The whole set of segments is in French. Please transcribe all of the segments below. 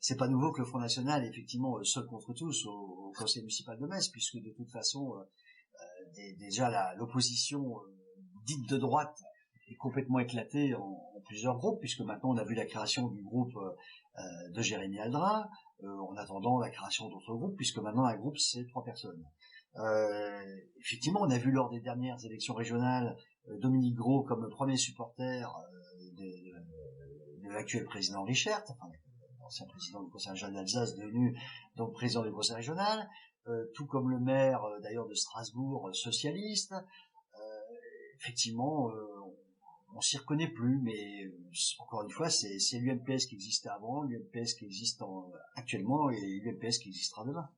c'est pas nouveau que le Front National est effectivement seul contre tous au conseil municipal de Metz, puisque de toute façon, déjà l'opposition dite de droite est complètement éclatée en plusieurs groupes, puisque maintenant on a vu la création du groupe de Jérémy Aldrin, en attendant la création d'autres groupes, puisque maintenant un groupe c'est 3 personnes. Effectivement, on a vu lors des dernières élections régionales Dominique Gros comme le premier supporter de l'actuel président Richert, enfin l'ancien président du conseil régional d'Alsace, devenu donc président du conseil régional, tout comme le maire d'ailleurs de Strasbourg, socialiste. Effectivement, on s'y reconnaît plus, mais encore une fois, c'est l'UMPS qui existait avant, l'UMPS qui existe actuellement et l'UMPS qui existera demain.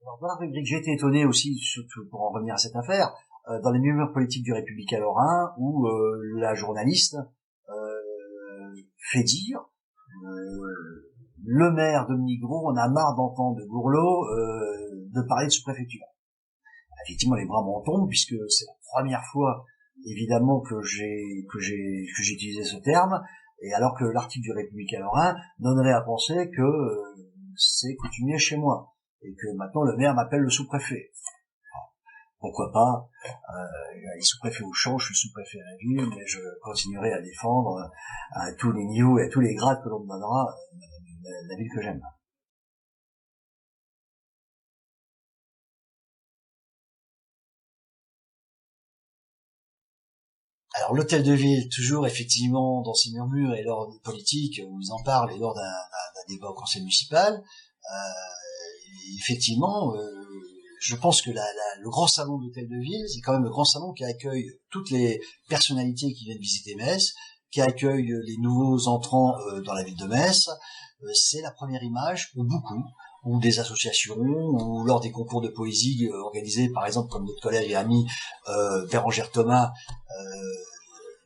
Alors, dans la rubrique, j'ai été étonné aussi, surtout pour en revenir à cette affaire, dans les murmures politiques du Républicain Lorrain, où la journaliste fait dire le maire Dominique Gros, on a marre d'entendre de Gourlot de parler de sous-préfecture. Effectivement, les bras m'en tombent, puisque c'est la première fois, évidemment, que j'ai utilisé ce terme, et alors que l'article du Républicain Lorrain donnerait à penser que c'est coutumier chez moi, et que maintenant le maire m'appelle le sous-préfet. Pourquoi pas, les sous-préfets au champ, je suis sous-préfet à la ville, mais je continuerai à défendre à tous les niveaux et à tous les grades que l'on me donnera la ville que j'aime. Alors l'hôtel de ville, toujours effectivement dans ces murmures et lors des politiques, où ils en parlent et lors d'un débat au conseil municipal, effectivement, je pense que le grand salon de l'hôtel de ville, c'est quand même le grand salon qui accueille toutes les personnalités qui viennent visiter Metz, qui accueille les nouveaux entrants dans la ville de Metz. C'est la première image pour beaucoup, ou des associations, ou lors des concours de poésie organisés, par exemple, comme notre collègue et ami Bérangère Thomas,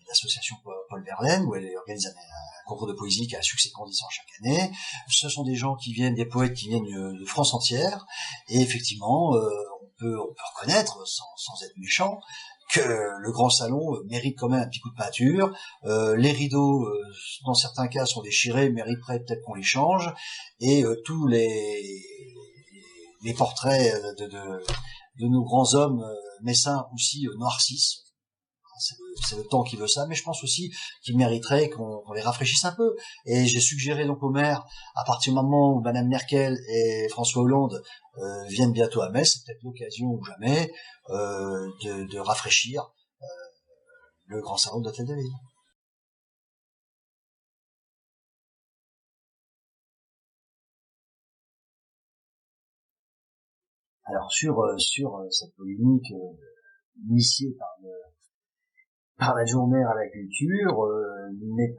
l'association Paul Verlaine, où elle organise un concours de poésie qui a un succès grandissant chaque année. Ce sont des gens qui viennent, des poètes qui viennent de France entière, et effectivement, on peut reconnaître, sans être méchant, que le grand salon mérite quand même un petit coup de peinture. Les rideaux, dans certains cas, sont déchirés, mériteraient peut-être qu'on les change, et tous les portraits de nos grands hommes messins aussi noircissent. C'est le temps qui veut ça, mais je pense aussi qu'il mériterait qu'on les rafraîchisse un peu. Et j'ai suggéré donc au maire, à partir du moment où Madame Merkel et François Hollande viennent bientôt à Metz, c'est peut-être l'occasion ou jamais de rafraîchir le grand salon de l'hôtel de ville. Alors sur cette polémique initiée par la journée à la culture,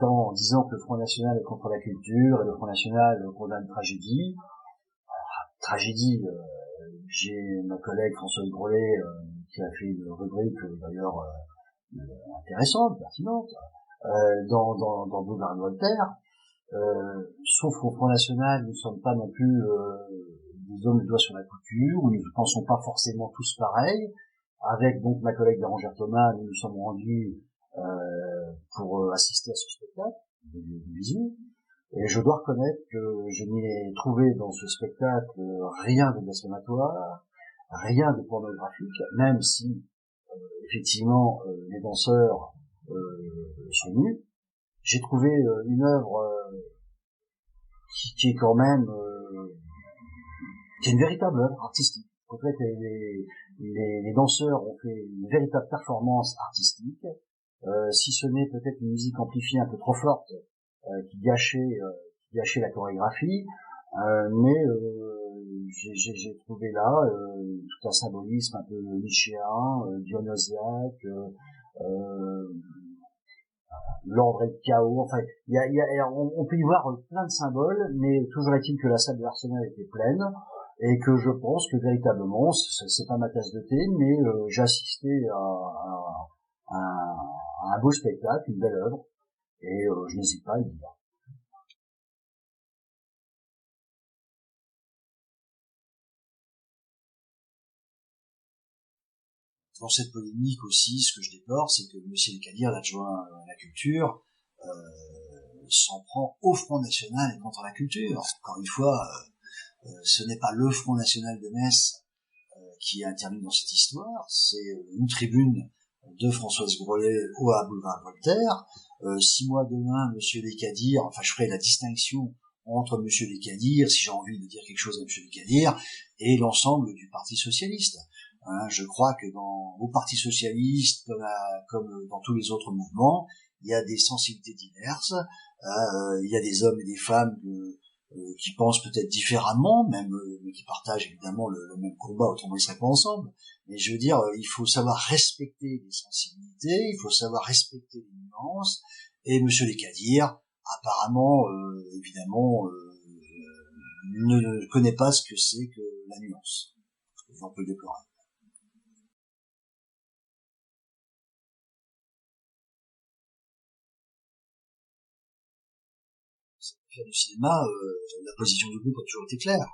en disant que le Front National est contre la culture et le Front National condamne tragédie. Tragédie, j'ai ma collègue Françoise Grolet qui a fait une rubrique d'ailleurs intéressante, pertinente, dans Boulevard Voltaire. Sauf qu'au Front National, nous ne sommes pas non plus des hommes le doigt sur la couture, ou nous ne pensons pas forcément tous pareil. Avec donc ma collègue Bérangère Thomas, nous nous sommes rendus pour assister à ce spectacle de visu. Et je dois reconnaître que je n'y ai trouvé dans ce spectacle rien de blasphématoire, rien de pornographique, même si effectivement les danseurs sont nus. J'ai trouvé une œuvre qui est quand même qui est une véritable œuvre artistique. En fait, les danseurs ont fait une véritable performance artistique, si ce n'est peut-être une musique amplifiée un peu trop forte qui gâchait la chorégraphie, mais j'ai trouvé là tout un symbolisme un peu nietzschéen, dionysiaque, l'ordre et le chaos. Enfin, on peut y voir plein de symboles, mais toujours est-il que la salle de l'Arsenal était pleine. Et que je pense que véritablement, c'est pas ma tasse de thé, mais j'ai assisté à un beau spectacle, une belle œuvre, et je n'hésite pas à le dire. dans cette polémique aussi, ce que je déplore, c'est que M. Lescadier, l'adjoint à la culture, s'en prend au Front National et contre la culture. Encore une fois, ce n'est pas le Front National de Metz qui est intervenu dans cette histoire, c'est une tribune de Françoise Grolet au boulevard Voltaire. 6 mois demain, M. Lescadier, enfin je ferai la distinction entre M. Lescadier, si j'ai envie de dire quelque chose à M. Lescadier, et l'ensemble du Parti socialiste. Je crois que au Parti socialiste, comme dans tous les autres mouvements, il y a des sensibilités diverses, il y a des hommes et des femmes qui pensent peut-être différemment, même mais qui partagent évidemment le même combat, autrement ils seraient pas ensemble. Mais je veux dire, il faut savoir respecter les sensibilités, il faut savoir respecter les nuances, et M. Lescadier, apparemment, évidemment, ne connaît pas ce que c'est que la nuance. Et on peut le déplorer. Faire du cinéma, la position du groupe a toujours été claire.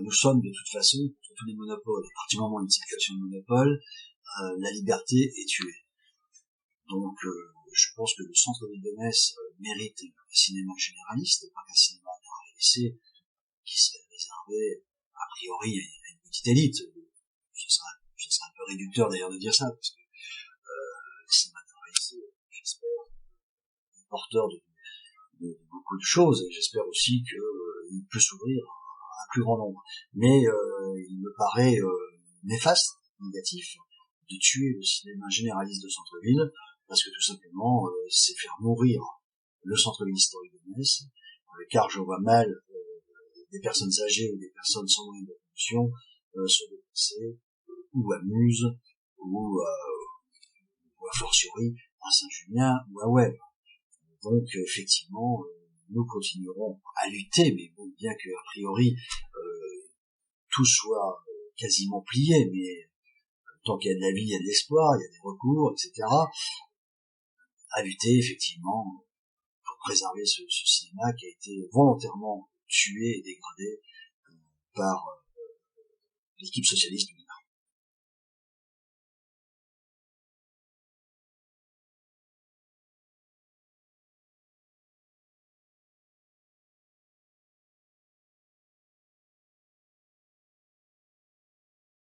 Nous sommes de toute façon contre tous les monopoles. À partir du moment où il y a une situation de monopole, la liberté est tuée. Donc, je pense que le centre-ville de Metz mérite un cinéma généraliste, et pas qu'un cinéma d'art et d'essai qui serait réservé a priori à une petite élite. Ce serait un peu réducteur d'ailleurs de dire ça, parce que le cinéma d'art et d'essai, j'espère, est porteur de beaucoup de choses, et j'espère aussi qu'il peut s'ouvrir à un plus grand nombre. Mais il me paraît néfaste, négatif, de tuer le cinéma généraliste de centre-ville, parce que tout simplement, c'est faire mourir le centre-ville historique de Metz, car je vois mal des personnes âgées ou des personnes sans moyens de production se déplacer ou à Muse, ou à fortiori à Saint-Julien ou à Webb. Donc effectivement, nous continuerons à lutter, mais bon, bien que a priori tout soit quasiment plié, mais tant qu'il y a de la vie, il y a de l'espoir, il y a des recours, etc. À lutter effectivement pour préserver ce cinéma qui a été volontairement tué et dégradé par l'équipe socialiste.